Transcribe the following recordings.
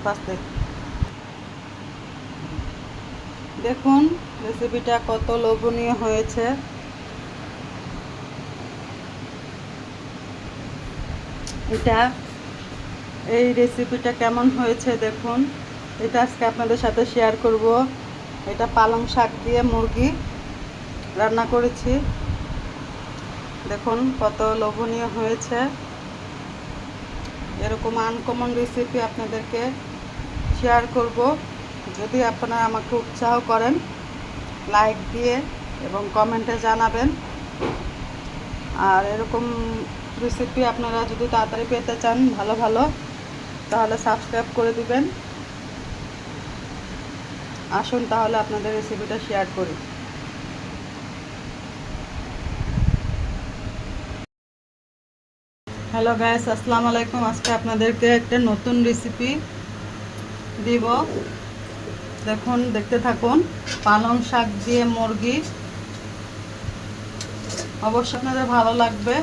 পাশে দেখুন রেসিপিটা কত লোভনীয় হয়েছে। এই রেসিপিটা কেমন হয়েছে দেখুন। এটা আজকে আপনাদের সাথে শেয়ার করব। এটা পালং শাক দিয়ে মুরগি রান্না করেছি। দেখুন কত লোভনীয় হয়েছে। এরকম আনকমন রেসিপি আপনাদেরকে শেয়ার করব। যদি আপনারা আমাকে উৎসাহ করেন লাইক দিয়ে এবং কমেন্টে জানাবেন। আর এরকম রেসিপি আপনারা যদি তাড়াতাড়ি পেতে চান ভালো ভালো, তাহলে সাবস্ক্রাইব করে দিবেন। আসুন তাহলে আপনাদের রেসিপিটা শেয়ার করি। হ্যালো গাইস, আসসালামু আলাইকুম। আজকে আপনাদেরকে একটা নতুন রেসিপি দিব। দেখুন, দেখতে থাকুন। পালং শাক দিয়ে মুরগি, অবশ্যই আপনাদের ভালো লাগবে।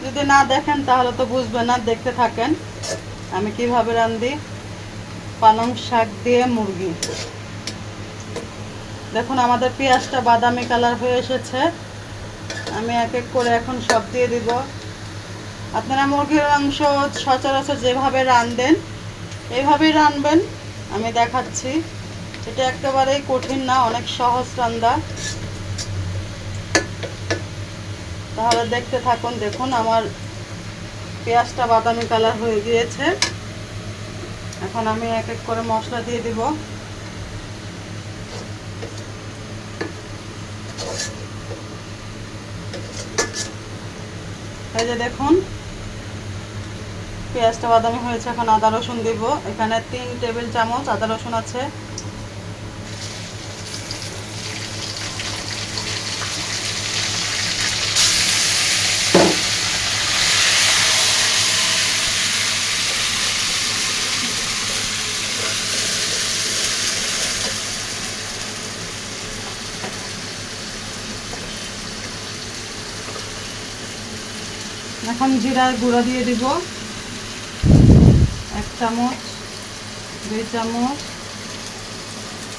যদি না দেখেন তাহলে তো বুঝবেন না। দেখতে থাকেন আমি কিভাবে রাঁধি পালং শাক দিয়ে মুরগি। দেখুন আমাদের পেঁয়াজটা বাদামি কালার হয়ে এসেছে। আমি এক এক করে এখন সব দিয়ে দিব। আপনারা মুরগির মাংস সচরাচর যেভাবে রাঁধেন এইভাবেই রাঁধবেন। আমি দেখাচ্ছি। এটা একেবারেই কঠিন না, অনেক সহজ রান্না। তাহলে দেখতে থাকুন। দেখুন আমার পেঁয়াজটা বাদামি কালার হয়ে গিয়েছে। এখন আমি এক এক করে মশলা দিয়ে দিব। এই যে দেখুন পেঁয়াজটা বাদামি হয়েছে। এখন আদা রসুন দিব। এখানে 3 টেবিল চামচ আদা রসুন আছে। এখন জিরার গুঁড়া দিয়ে দিব 1 চামচ, 2 চামচ,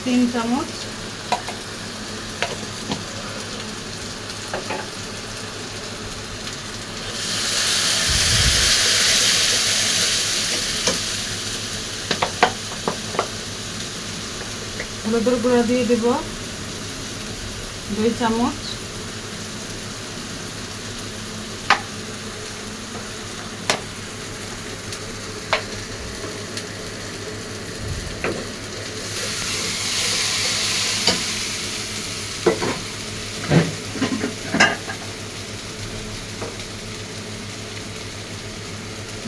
3 চামচ। হলুদের গুঁড়া দিয়ে দিব 2 চামচ।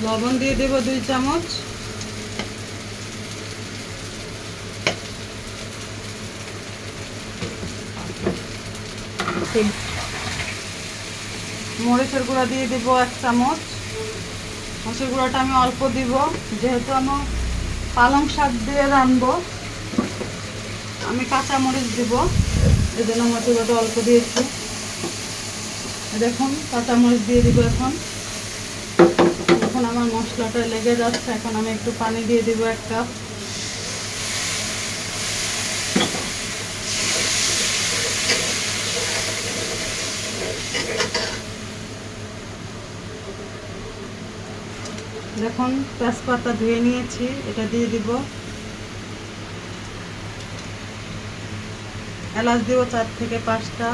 লবণ দিয়ে দেব 2 চামচ। মরিচের গুঁড়া দিয়ে দেব 1 চামচ। মরিচের গুঁড়াটা আমি অল্প দিব, যেহেতু আমার পালং শাক দিয়ে রাঁধবো। আমি কাঁচা মরিচ দিব, এই জন্য মরিচের গুঁড়াটা অল্প দিয়েছি। দেখুন কাঁচা মরিচ দিয়ে দিব। এখন আমার মশলাটা লেগে যাচ্ছে। এখন আমি একটু পানি দিয়ে দিব 1 কাপ। দেখুন তেজপাতা ধুয়ে নিয়েছি, এটা দিয়ে দিব। এলাচ দিব 4 থেকে 5টা।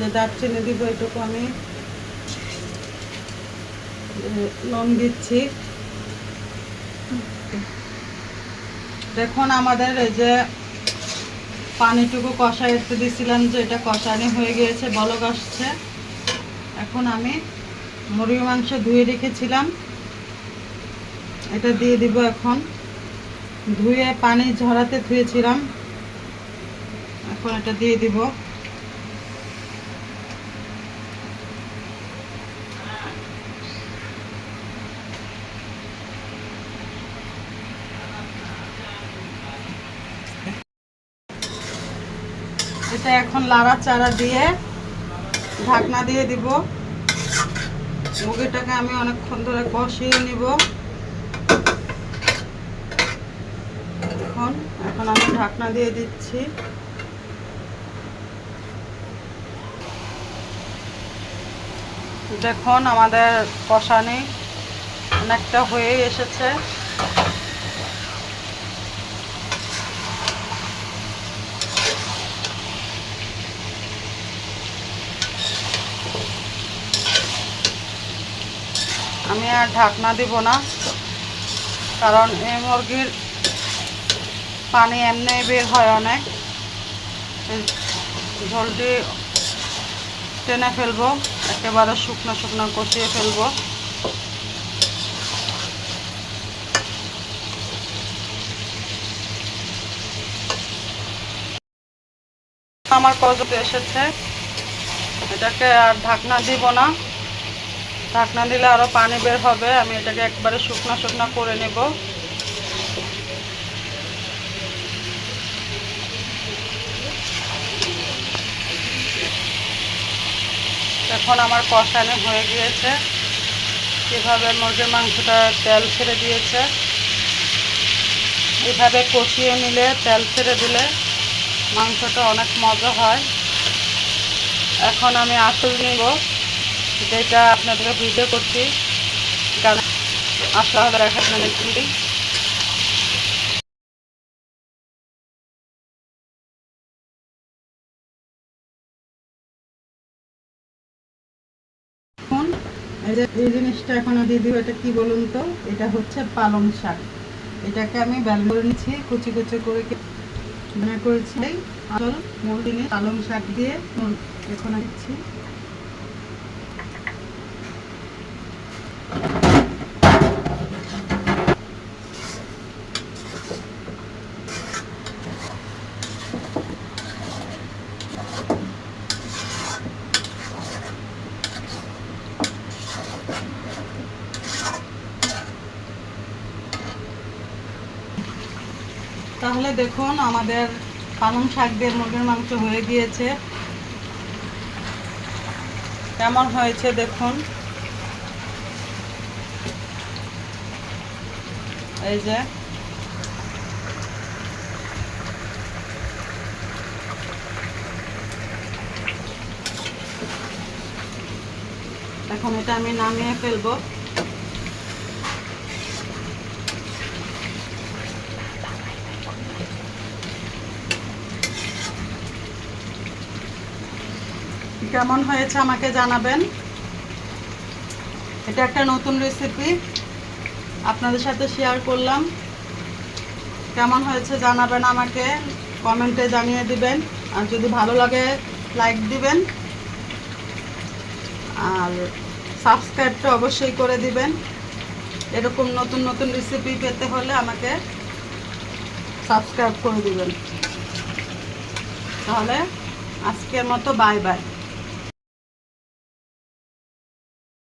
যে দারচিনি দিব এটুকু। আমি লং দিচ্ছি। দেখুন আমাদের এই যে পানিটুকু কষাইতে দিয়েছিলাম, যে এটা কষানি হয়ে গিয়েছে, বলক আসছে। এখন আমি মুরগির মাংস ধুয়ে রেখেছিলাম, এটা দিয়ে দিব। এখন ধুয়ে পানি ঝরাতে ধুয়েছিলাম, এখন এটা দিয়ে দিব। এটা এখন লাড়াচাড়া দিয়ে ঢাকনা দিয়ে দিব। মুরগিটাকে আমি অনেকক্ষণ ধরে কষিয়ে নিব। এখন আমি ঢাকনা দিয়ে দিচ্ছি। দেখুন আমাদের কষানি অনেকটা হয়ে এসেছে। আমি আর ঢাকনা দিব না, কারণ এই মুরগির পানি এমনি বের হয় অনেক, ঝোলটি টেনে ফেলবো, একেবারে শুকনো শুকনো কষিয়ে ফেলবো। আমার কষতে এসেছে, এটাকে আর ঢাকনা দিব না, ঢাকনা দিলে আরও পানি বের হবে। আমি এটাকে একবারে শুকনো শুকনো করে নেব। এখন আমার কষানো হয়ে গিয়েছে। কীভাবে মুরগির মাংসটা তেল ছেড়ে দিয়েছে, এভাবে কষিয়ে নিলে, তেল ছেড়ে দিলে মাংসটা অনেক মজা হয়। এখন আমি আঁচল নিব, যেটা আপনাদেরকে ভিডিও করছি, কারণ আসলে হলে দেখা আপনাদের। এই জিনিসটা এখন দিয়ে দিব। এটা কি বলুন তো? এটা হচ্ছে পালং শাক। এটাকে আমি বেল করে নিচ্ছি, কুচি কুচি করে মনে করেছি। আসল মূল জিনিস পালং শাক দিয়ে এখন দিচ্ছি। তাহলে দেখুন আমাদের পালং শাক দিয়ে মুরগির মাংস হয়ে গিয়েছে। কেমন হয়েছে দেখুন। এই যে এখন এটা আমি নামিয়ে ফেলবো। কেমন হয়েছে আমাকে জানাবেন। এটা একটা নতুন রেসিপি আপনাদের সাথে শেয়ার করলাম। কেমন হয়েছে জানাবেন, আমাকে কমেন্টে জানিয়ে দিবেন। আর যদি ভালো লাগে লাইক দিবেন, আর সাবস্ক্রাইবটা অবশ্যই করে দিবেন। এরকম নতুন নতুন রেসিপি পেতে হলে আমাকে সাবস্ক্রাইব করে দিবেন। তাহলে আজকের মতো বাই বাই।